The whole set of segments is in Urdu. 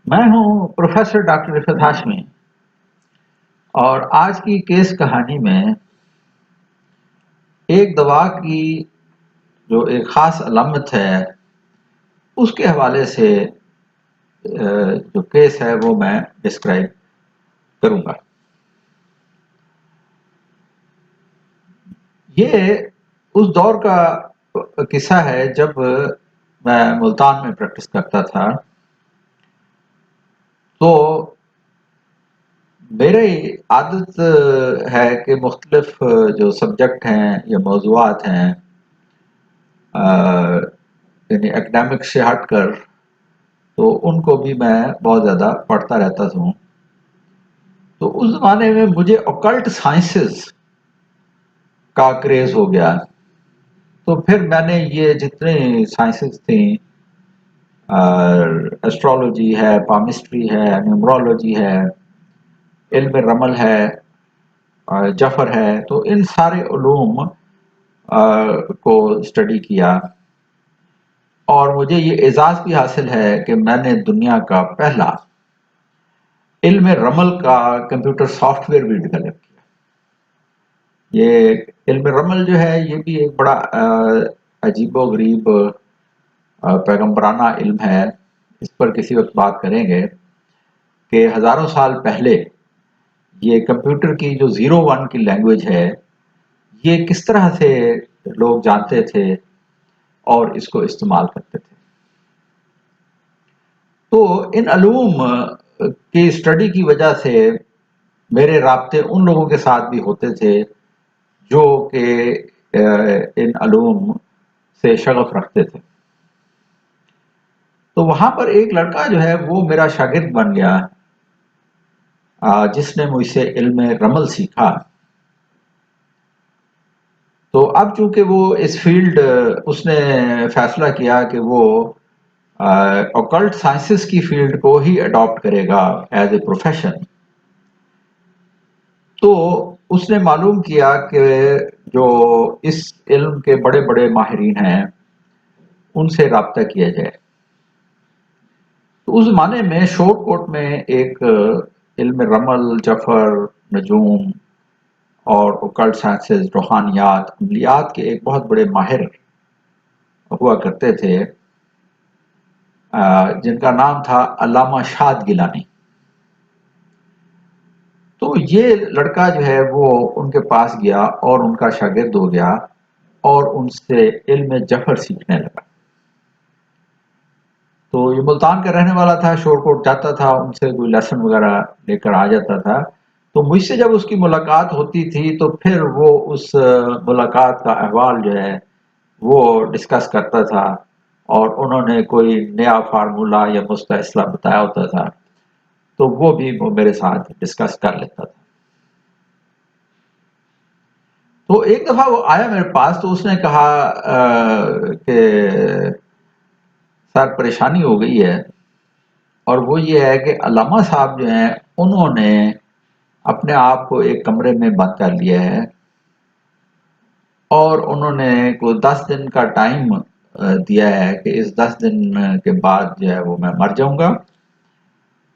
میں ہوں پروفیسر ڈاکٹر رفعت ہاشمی، اور آج کی کیس کہانی میں ایک دوا کی جو ایک خاص علامت ہے اس کے حوالے سے جو کیس ہے وہ میں ڈسکرائب کروں گا۔ یہ اس دور کا قصہ ہے جب میں ملتان میں پریکٹس کرتا تھا، تو میری عادت ہے کہ مختلف جو سبجیکٹ ہیں یا موضوعات ہیں یعنی اکیڈمک سے ہٹ کر، تو ان کو بھی میں بہت زیادہ پڑھتا رہتا ہوں۔ تو اس زمانے میں مجھے اوکلٹ سائنسز کا کریز ہو گیا، تو پھر میں نے یہ جتنے سائنسز تھیں، ایسٹرولوجی ہے، پامسٹری ہے، نیومرولوجی ہے، علم رمل ہے، جفر ہے، تو ان سارے علوم کو اسٹڈی کیا، اور مجھے یہ اعزاز بھی حاصل ہے کہ میں نے دنیا کا پہلا علم رمل کا کمپیوٹر سافٹ ویئر بھی ڈیولپ کیا۔ یہ علم رمل جو ہے یہ بھی ایک بڑا عجیب و غریب پیغمبرانہ علم ہے۔ اس پر کسی وقت بات کریں گے کہ ہزاروں سال پہلے یہ کمپیوٹر کی جو 01 کی لینگویج ہے، یہ کس طرح سے لوگ جانتے تھے اور اس کو استعمال کرتے تھے۔ تو ان علوم کی اسٹڈی کی وجہ سے میرے رابطے ان لوگوں کے ساتھ بھی ہوتے تھے جو کہ ان علوم سے شغف رکھتے تھے۔ تو وہاں پر ایک لڑکا جو ہے وہ میرا شاگرد بن گیا، جس نے مجھ سے علم رمل سیکھا۔ تو اب چونکہ وہ اس فیلڈ اس نے فیصلہ کیا کہ وہ اوکلٹ سائنسز کی فیلڈ کو ہی اڈاپٹ کرے گا ایز اے پروفیشن، تو اس نے معلوم کیا کہ جو اس علم کے بڑے بڑے ماہرین ہیں ان سے رابطہ کیا جائے۔ تو اس زمانے میں شورٹ کوٹ میں ایک علم رمل، جفر، نجوم اور اوکلٹ سائنسز، روحانیات، عملیات کے ایک بہت بڑے ماہر ہوا کرتے تھے، جن کا نام تھا علامہ شاد گیلانی۔ تو یہ لڑکا جو ہے وہ ان کے پاس گیا اور ان کا شاگرد ہو گیا اور ان سے علم جفر سیکھنے لگا۔ تو یہ ملتان کا رہنے والا تھا، شور کوٹ جاتا تھا، ان سے کوئی لیسن وغیرہ لے کر آ جاتا تھا۔ تو مجھ سے جب اس کی ملاقات ہوتی تھی تو پھر وہ اس ملاقات کا احوال جو ہے وہ ڈسکس کرتا تھا، اور انہوں نے کوئی نیا فارمولا یا مستحصلہ بتایا ہوتا تھا تو وہ بھی وہ میرے ساتھ ڈسکس کر لیتا تھا۔ تو ایک دفعہ وہ آیا میرے پاس، تو اس نے کہا کہ سر پریشانی ہو گئی ہے، اور وہ یہ ہے کہ علامہ صاحب جو ہیں انہوں نے اپنے آپ کو ایک کمرے میں بند کر لیا ہے، اور انہوں نے کوئی 10 دن کا ٹائم دیا ہے کہ اس 10 دن کے بعد جو ہے وہ میں مر جاؤں گا۔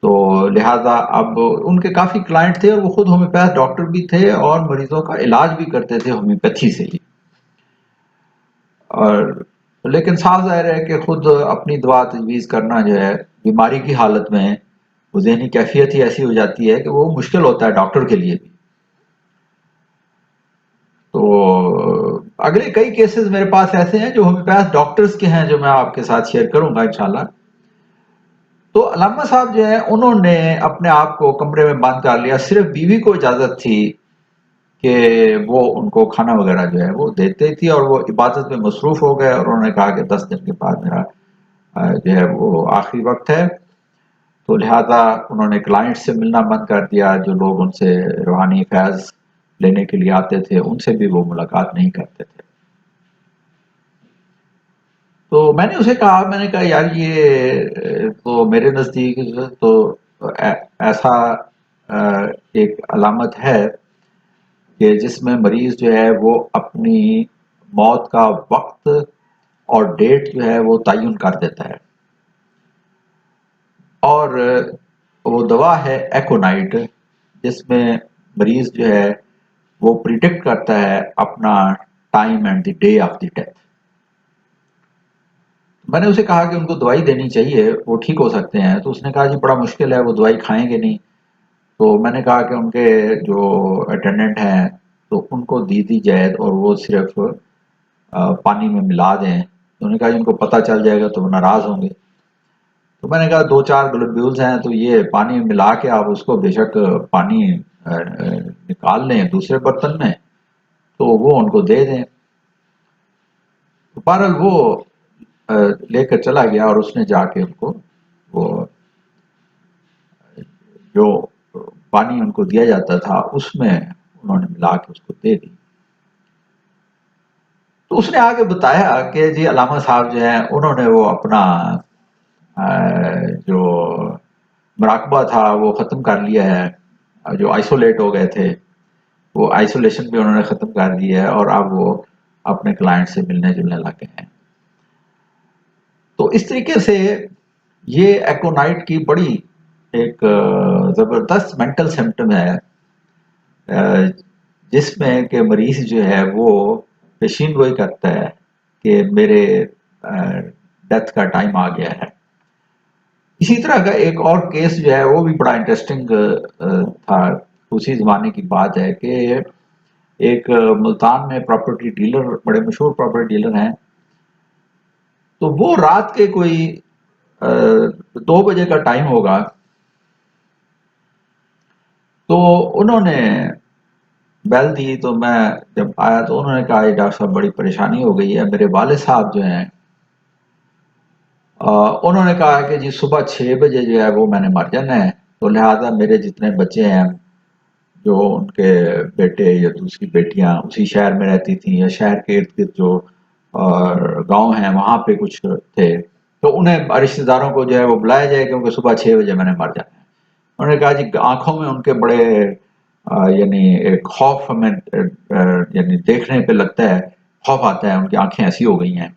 تو لہٰذا اب ان کے کافی کلائنٹ تھے، اور وہ خود ہومیوپیتھ ڈاکٹر بھی تھے اور مریضوں کا علاج بھی کرتے تھے ہومیوپیتھی سے ہی، اور لیکن صاف ظاہر ہے کہ خود اپنی دوا تجویز کرنا جو ہے بیماری کی حالت میں وہ ذہنی کیفیت ہی ایسی ہو جاتی ہے کہ وہ مشکل ہوتا ہے ڈاکٹر کے لیے بھی۔ تو اگلے کئی کیسز میرے پاس ایسے ہیں جو ہومیوپیتھ ڈاکٹرز کے ہیں، جو میں آپ کے ساتھ شیئر کروں گا انشاءاللہ۔ تو علامہ صاحب جو ہیں انہوں نے اپنے آپ کو کمرے میں بند کر لیا، صرف بیوی کو اجازت تھی کہ وہ ان کو کھانا وغیرہ جو ہے وہ دیتے تھی، اور وہ عبادت میں مصروف ہو گئے، اور انہوں نے کہا کہ 10 دن کے بعد میرا جو ہے وہ آخری وقت ہے۔ تو لہٰذا انہوں نے کلائنٹ سے ملنا بند کر دیا، جو لوگ ان سے روحانی فیض لینے کے لیے آتے تھے ان سے بھی وہ ملاقات نہیں کرتے تھے۔ تو میں نے اسے کہا، میں نے کہا یار یہ تو میرے نزدیک تو ایسا ایک علامت ہے کہ جس میں مریض جو ہے وہ اپنی موت کا وقت اور ڈیٹ جو ہے وہ تعین کر دیتا ہے۔ اور وہ دوا ہے ایکونائٹ، جس میں مریض جو ہے وہ پریڈکٹ کرتا ہے اپنا time and the day of the death. میں نے اسے کہا کہ ان کو دوائی دینی چاہیے، وہ ٹھیک ہو سکتے ہیں، تو اس نے کہا جی بڑا مشکل ہے، وہ دوائی کھائیں گے نہیں۔ تو میں نے کہا کہ ان کے جو اٹینڈنٹ ہیں تو ان کو دی جائے اور وہ صرف پانی میں ملا دیں۔ تو انہوں نے کہا جی ان کو پتہ چل جائے گا تو وہ ناراض ہوں گے۔ تو میں نے کہا 2-4 گلوبیولز ہیں تو یہ پانی میں ملا کے آپ اس کو بے شک پانی نکال لیں دوسرے برتن میں، تو وہ ان کو دے دیں۔ بہرحال وہ لے کر چلا گیا اور اس نے جا کے ان کو وہ جو پانی ان کو دیا جاتا تھا اس میں انہوں نے ملا کے اس کو دے دی۔ تو اس نے آگے بتایا کہ جی علامہ صاحب جو ہیں انہوں نے وہ اپنا جو مراقبہ تھا وہ ختم کر لیا ہے، جو آئسولیٹ ہو گئے تھے وہ آئسولیشن بھی انہوں نے ختم کر دی ہے، اور اب وہ اپنے کلائنٹ سے ملنے جلنے لگ گئے ہیں۔ تو اس طریقے سے یہ ایکونائٹ کی بڑی ایک زبردست مینٹل سمپٹم ہے، جس میں کہ مریض جو ہے وہ پیشین گوئی کرتا ہے کہ میرے ڈیتھ کا ٹائم آ گیا ہے۔ اسی طرح کا ایک اور کیس جو ہے وہ بھی بڑا انٹرسٹنگ تھا، اسی زمانے کی بات ہے کہ ایک ملتان میں پراپرٹی ڈیلر، بڑے مشہور پراپرٹی ڈیلر ہیں، تو وہ رات کے کوئی 2 بجے کا ٹائم ہوگا، تو انہوں نے بیل دی۔ تو میں جب آیا تو انہوں نے کہا ڈاکٹر صاحب بڑی پریشانی ہو گئی ہے، میرے والد صاحب جو ہیں انہوں نے کہا کہ جی صبح 6 بجے جو ہے وہ میں نے مر جانا ہے، تو لہٰذا میرے جتنے بچے ہیں، جو ان کے بیٹے یا دوسری بیٹیاں اسی شہر میں رہتی تھیں یا شہر کے ارد گرد جو گاؤں ہیں وہاں پہ کچھ تھے، تو انہیں رشتہ داروں کو جو ہے وہ بلایا جائے کیونکہ صبح 6 بجے میں نے مر جانا ہے۔ انہوں نے کہا جی آنکھوں میں ان کے بڑے یعنی ایک خوف ہمیں یعنی دیکھنے پہ لگتا ہے، خوف آتا ہے، ان کی آنکھیں ایسی ہو گئی ہیں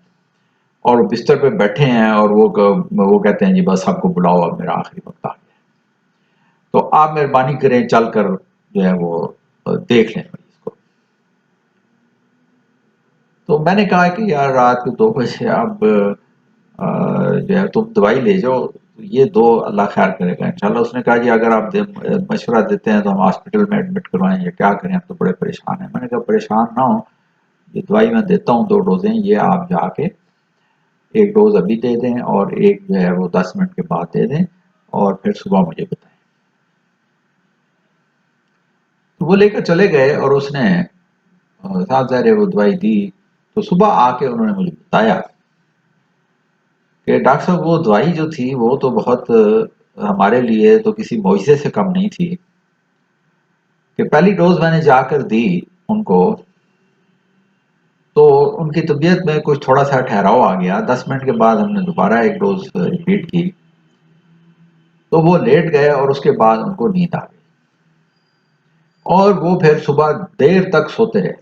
اور بستر پہ بیٹھے ہیں اور وہ کہتے ہیں جی بس آپ کو بلاؤ، اب میرا آخری وقت آ گیا، تو آپ مہربانی کریں چل کر جو ہے وہ دیکھ لیں مریض کو۔ تو میں نے کہا کہ یار رات کے 2 بجے اب جو ہے تم دوائی لے جاؤ، یہ دو اللہ خیر کرے گا انشاءاللہ۔ اس نے کہا جی اگر آپ مشورہ دیتے ہیں تو ہم ہاسپٹل میں ایڈمٹ کروائیں یا کیا کریں، ہم تو بڑے پریشان ہیں۔ میں نے کہا پریشان نہ ہو، یہ دوائی میں دیتا ہوں 2 ڈوزیں، یہ آپ جا کے 1 ڈوز ابھی دے دیں اور ایک جو ہے وہ 10 منٹ کے بعد دے دیں اور پھر صبح مجھے بتائیں۔ تو وہ لے کر چلے گئے اور اس نے صاحب ظاہر وہ دوائی دی، تو صبح آ کے انہوں نے مجھے بتایا کہ ڈاکٹر صاحب وہ دوائی جو تھی وہ تو بہت ہمارے لیے تو کسی معجزے سے کم نہیں تھی، کہ پہلی ڈوز میں نے جا کر دی ان کو تو ان کی طبیعت میں کچھ تھوڑا سا ٹھہراؤ آ گیا، 10 منٹ کے بعد ہم نے دوبارہ 1 ڈوز ریپیٹ کی تو وہ لیٹ گئے اور اس کے بعد ان کو نیند آ گئی اور وہ پھر صبح دیر تک سوتے رہے،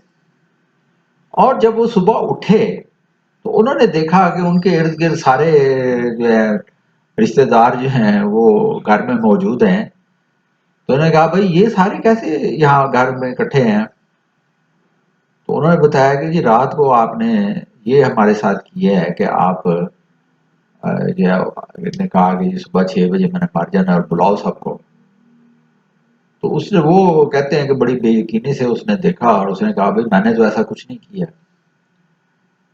اور جب وہ صبح اٹھے تو انہوں نے دیکھا کہ ان کے ارد گرد سارے جو ہے رشتہ دار جو ہیں وہ گھر میں موجود ہیں۔ تو انہوں نے کہا بھائی یہ سارے کیسے یہاں گھر میں اکٹھے ہیں؟ تو انہوں نے بتایا کہ جی رات کو آپ نے یہ ہمارے ساتھ کیا ہے کہ آپ جو ہے نے کہا کہ جی صبح 6 بجے میں نے مر جانا اور بلاؤ سب کو۔ تو اس نے وہ کہتے ہیں کہ بڑی بے یقینی سے اس نے دیکھا اور اس نے کہا بھائی میں نے تو ایسا کچھ نہیں کیا،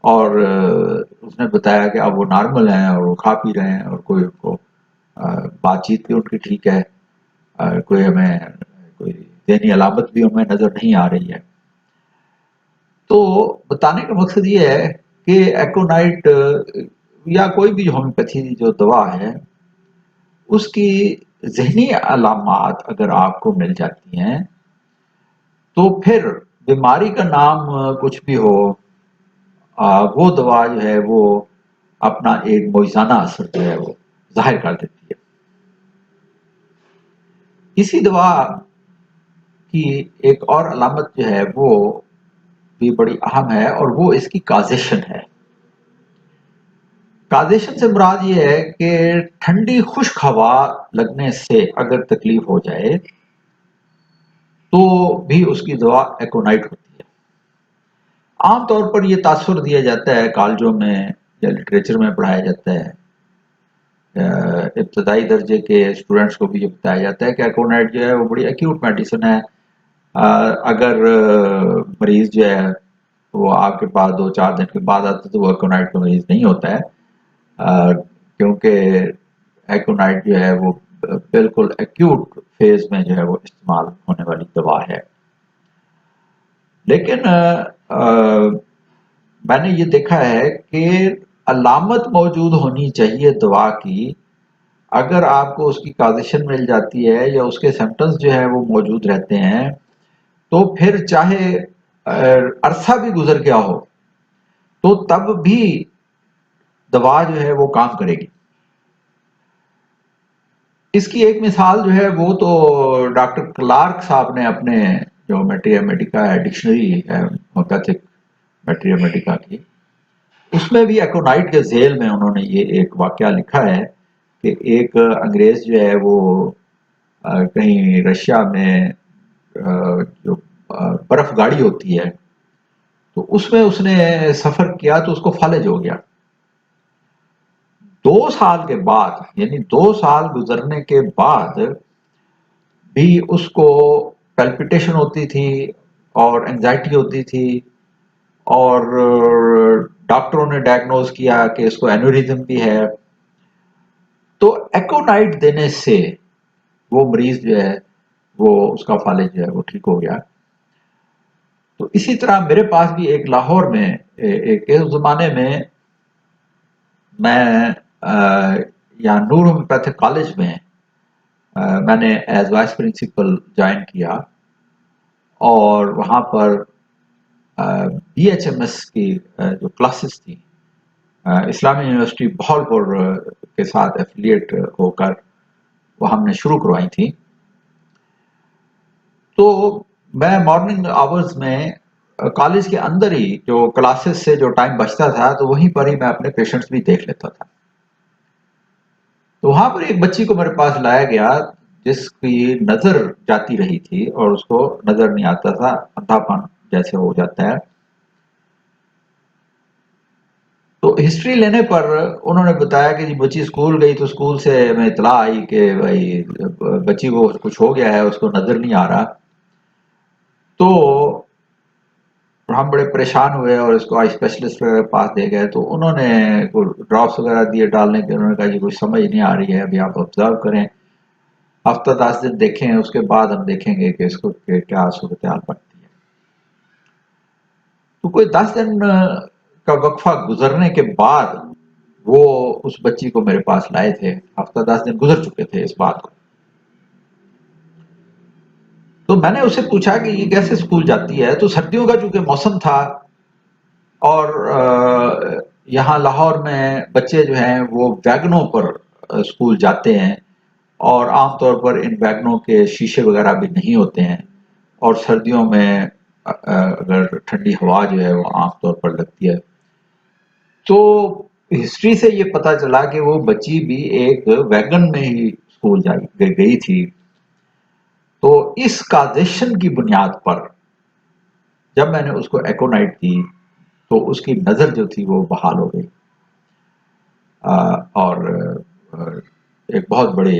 اور اس نے بتایا کہ اب وہ نارمل ہیں اور وہ کھا پی رہے ہیں اور کوئی ان کو بات چیت بھی ان کی ٹھیک ہے، کوئی ہمیں کوئی ذہنی علامت بھی ہمیں نظر نہیں آ رہی ہے۔ تو بتانے کا مقصد یہ ہے کہ ایکونائٹ یا کوئی بھی ہومیوپیتھی جو دوا ہے اس کی ذہنی علامات اگر آپ کو مل جاتی ہیں تو پھر بیماری کا نام کچھ بھی ہو، وہ دوا جو ہے وہ اپنا ایک معجزانہ اثر جو ہے وہ ظاہر کر دیتی ہے۔ اسی دوا کی ایک اور علامت جو ہے وہ بھی بڑی اہم ہے اور وہ اس کی کازیشن ہے۔ کازیشن سے مراد یہ ہے کہ ٹھنڈی خشک ہوا لگنے سے اگر تکلیف ہو جائے تو بھی اس کی دوا ایکونائٹ ہوتی ہے۔ عام طور پر یہ تاثر دیا جاتا ہے کالجوں میں یا لٹریچر میں پڑھایا جاتا ہے، ابتدائی درجے کے اسٹوڈنٹس کو بھی یہ بتایا جاتا ہے کہ ایکونائٹ جو ہے وہ بڑی ایکیوٹ میڈیسن ہے۔ اگر مریض جو ہے وہ آپ کے پاس 2-4 دن کے بعد آتا ہے تو وہ ایکونائٹ کا مریض نہیں ہوتا ہے، کیونکہ ایکونائٹ جو ہے وہ بالکل ایکیوٹ فیز میں جو ہے وہ استعمال ہونے والی دوا ہے۔ لیکن میں نے یہ دیکھا ہے کہ علامت موجود ہونی چاہیے دوا کی، اگر آپ کو اس کی کازیشن مل جاتی ہے یا اس کے سمپٹمز جو ہے وہ موجود رہتے ہیں تو پھر چاہے عرصہ بھی گزر گیا ہو تو تب بھی دوا جو ہے وہ کام کرے گی۔ اس کی ایک مثال جو ہے وہ تو ڈاکٹر کلارک صاحب نے اپنے جو میٹریا میڈیکا ہے، ڈکشنری ہے ہومیوپیتھک میٹریا میڈیکا کی، اس میں بھی ایکونائٹ کے ذیل میں انہوں نے یہ ایک واقعہ لکھا ہے کہ ایک انگریز جو ہے وہ کہیں رشیا میں جو برف گاڑی ہوتی ہے تو اس میں اس نے سفر کیا تو اس کو فالج ہو گیا۔ 2 سال کے بعد، یعنی 2 سال گزرنے کے بعد بھی اس کو پیلپیٹیشن ہوتی تھی اور انگزائٹی ہوتی تھی، اور ڈاکٹروں نے ڈائگنوز کیا کہ اس کو اینوریزم بھی ہے۔ تو ایکونائٹ دینے سے وہ مریض جو ہے وہ اس کا فالج جو ہے وہ ٹھیک ہو گیا۔ تو اسی طرح میرے پاس بھی ایک لاہور میں ایک زمانے میں یہاں نور ہومیوپیتھک کالج میں نے ایز وائس پرنسپل جوائن کیا، اور وہاں پر بی ایچ ایم ایس کی جو کلاسز تھی اسلامی یونیورسٹی بہاولپور کے ساتھ ایفیلیٹ ہو کر وہ ہم نے شروع کروائی تھی۔ تو میں مارننگ آورز میں کالج کے اندر ہی جو کلاسز سے جو ٹائم بچتا تھا تو وہیں پر ہی میں اپنے پیشنٹس بھی دیکھ لیتا تھا۔ تو وہاں پر ایک بچی کو میرے پاس لایا گیا جس کی نظر جاتی رہی تھی اور اس کو نظر نہیں آتا تھا، اندھا پن جیسے ہو جاتا ہے۔ تو ہسٹری لینے پر انہوں نے بتایا کہ جی بچی اسکول گئی تو اسکول سے ہمیں اطلاع آئی کہ بھائی بچی کو کچھ ہو گیا ہے، اس کو نظر نہیں آ رہا۔ تو ہم بڑے پریشان ہوئے اور اس کو آئی اسپیشلسٹ کے پاس دے گئے، تو انہوں نے ڈراپس وغیرہ دیے ڈالنے کے، انہوں نے کہا جی کچھ سمجھ نہیں آ رہی ہے، ابھی آپ آبزرو کریں، ہفتہ 10 دن دیکھیں، اس کے بعد ہم دیکھیں گے کہ اس کو کیا صورتحال بنتی ہے۔ تو کوئی 10 دن کا وقفہ گزرنے کے بعد وہ اس بچی کو میرے پاس لائے تھے، ہفتہ 10 دن گزر چکے تھے اس بات کو۔ تو میں نے اسے پوچھا کہ یہ کیسے اسکول جاتی ہے، تو سردیوں کا چونکہ موسم تھا اور یہاں لاہور میں بچے جو ہیں وہ ویگنوں پر اسکول جاتے ہیں، اور عام طور پر ان ویگنوں کے شیشے وغیرہ بھی نہیں ہوتے ہیں، اور سردیوں میں اگر ٹھنڈی ہوا جو ہے وہ عام طور پر لگتی ہے۔ تو ہسٹری سے یہ پتا چلا کہ وہ بچی بھی ایک ویگن میں ہی اسکول گئی تھی۔ تو اس کازیشن کی بنیاد پر جب میں نے اس کو ایکونائٹ دی تو اس کی نظر جو تھی وہ بحال ہو گئی، اور ایک بہت بڑے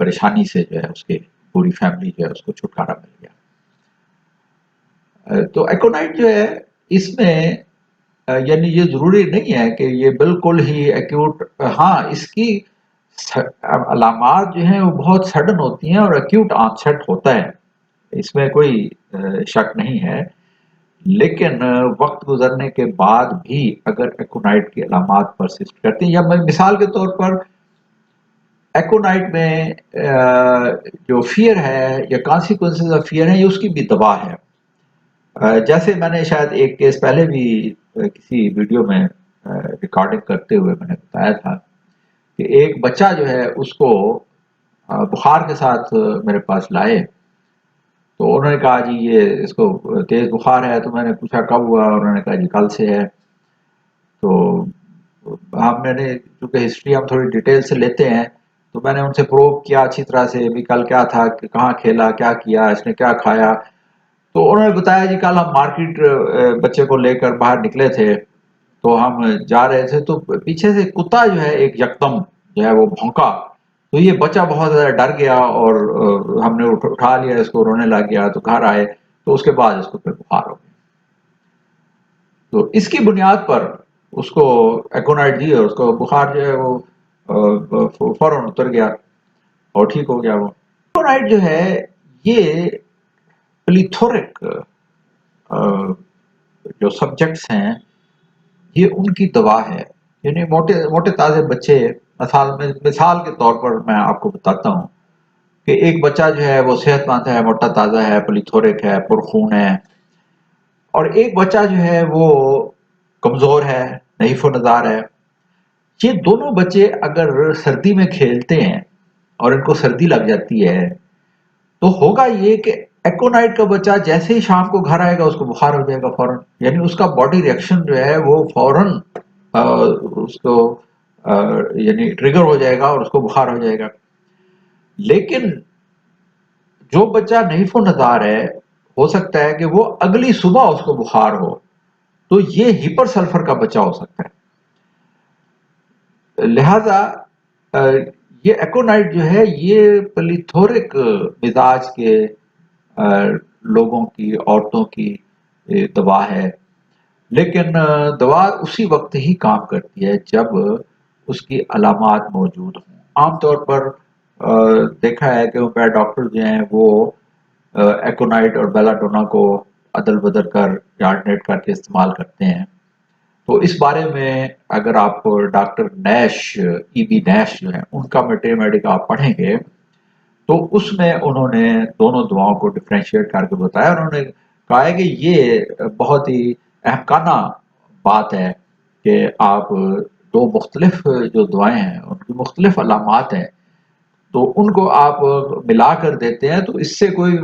پریشانی سے جو ہے اس کے پوری فیملی جو ہے اس کو چھٹکارا مل گیا۔ تو ایکونائٹ جو ہے اس میں یعنی یہ ضروری نہیں ہے کہ یہ بالکل ہی ایکیوٹ، ہاں اس کی علامات جو ہیں وہ بہت سڈن ہوتی ہیں اور ایکیوٹ آنسیٹ ہوتا ہے، اس میں کوئی شک نہیں ہے، لیکن وقت گزرنے کے بعد بھی اگر ایکونائٹ کی علامات پرسسٹ کرتی ہیں، یا میں مثال کے طور پر ایکونائٹ میں جو فیئر ہے یا کانسیکوینسز آف فیئر ہے، یہ اس کی بھی دوا ہے۔ جیسے میں نے شاید ایک کیس پہلے بھی کسی ویڈیو میں ریکارڈنگ کرتے ہوئے میں نے بتایا تھا کہ ایک بچہ جو ہے اس کو بخار کے ساتھ میرے پاس لائے، تو انہوں نے کہا جی یہ اس کو تیز بخار ہے، تو میں نے پوچھا کب ہوا، انہوں نے کہا جی کل سے ہے۔ تو میں نے چونکہ ہسٹری ہم تھوڑی ڈیٹیل سے لیتے ہیں تو میں نے ان سے پروب کیا اچھی طرح سے بھی کل کیا تھا کہ کہاں کھیلا کیا کیا اس نے کیا کھایا. تو انہوں نے بتایا جی کل ہم مارکیٹ بچے کو لے کر باہر نکلے تھے تو ہم جا رہے تھے تو پیچھے سے کتا جو ہے ایک یکدم جو ہے وہ بھونکا تو یہ بچہ بہت زیادہ ڈر گیا اور ہم نے اٹھا لیا اس کو رونے لگ گیا تو گھر آئے تو اس کے بعد اس کو پھر بخار ہو گیا. تو اس کی بنیاد پر اس کو ایکونائٹ دی اور اس کو بخار جو ہے وہ فوراً اتر گیا اور ٹھیک ہو گیا. وہ ایکونائٹ جو ہے یہ پلیتھورک جو سبجیکٹس ہیں یہ ان کی دوا ہے. یعنی موٹے موٹے تازے بچے مثال کے طور پر میں آپ کو بتاتا ہوں کہ ایک بچہ جو ہے وہ صحت مند ہے موٹا تازہ ہے پلیتھورک ہے پرخون ہے اور ایک بچہ جو ہے وہ کمزور ہے نحیف و نزار ہے. یہ دونوں بچے اگر سردی میں کھیلتے ہیں اور ان کو سردی لگ جاتی ہے تو ہوگا یہ کہ ایکونائٹ کا بچہ جیسے ہی شام کو گھر آئے گا اس کو بخار ہو جائے گا فوراً. یعنی اس کا باڈی ریئیکشن جو ہے وہ فوراً اس کو یعنی ٹریگر ہو جائے گا اور اس کو بخار ہو جائے گا. لیکن جو بچہ نحیف و نزار ہے ہو سکتا ہے کہ وہ اگلی صبح اس کو بخار ہو تو یہ ہائپر سلفر کا بچہ ہو سکتا ہے. لہذا یہ ایکونائٹ جو ہے یہ پلیتھورک مزاج کے لوگوں کی عورتوں کی دوا ہے. لیکن دوا اسی وقت ہی کام کرتی ہے جب اس کی علامات موجود ہوں. عام طور پر دیکھا ہے کہ ڈاکٹر جو ہیں وہ ایکونائٹ اور بیلاڈونا کو عدل بدل کر یا الٹرنیٹ کر کے استعمال کرتے ہیں. تو اس بارے میں اگر آپ ڈاکٹر نیش ای بی نیش جو ہیں ان کا میڈیکا آپ پڑھیں گے تو اس میں انہوں نے دونوں دواؤں کو ڈفرینشیٹ کر کے بتایا. انہوں نے کہا ہے کہ یہ بہت ہی احمقانہ بات ہے کہ آپ دو مختلف جو دوائیں ہیں ان کی مختلف علامات ہیں تو ان کو آپ ملا کر دیتے ہیں تو اس سے کوئی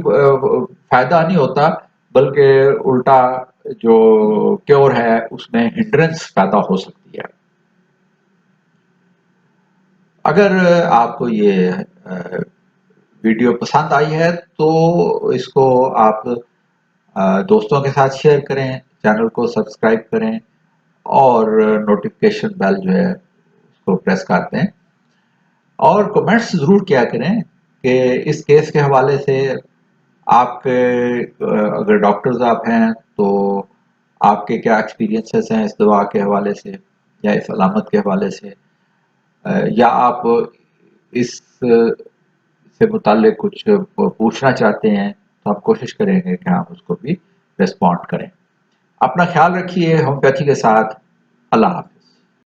فائدہ نہیں ہوتا بلکہ الٹا جو کیور ہے اس میں ہنڈرنس پیدا ہو سکتی ہے. اگر آپ کو یہ ویڈیو پسند آئی ہے تو اس کو آپ دوستوں کے ساتھ شیئر کریں چینل کو سبسکرائب کریں اور نوٹیفیکیشن بیل جو ہے اس کو پریس کر دیں اور کمنٹس ضرور کیا کریں کہ اس کیس کے حوالے سے آپ کے اگر ڈاکٹرز آپ ہیں تو آپ کے کیا ایکسپیرینسز ہیں اس دوا کے حوالے سے یا اس علامت کے حوالے سے یا آپ اس سے متعلق کچھ پوچھنا چاہتے ہیں تو آپ کوشش کریں گے کہ آپ اس کو بھی ریسپونڈ کریں. اپنا خیال رکھیے ہومیوپیتھی کے ساتھ. اللہ حافظ.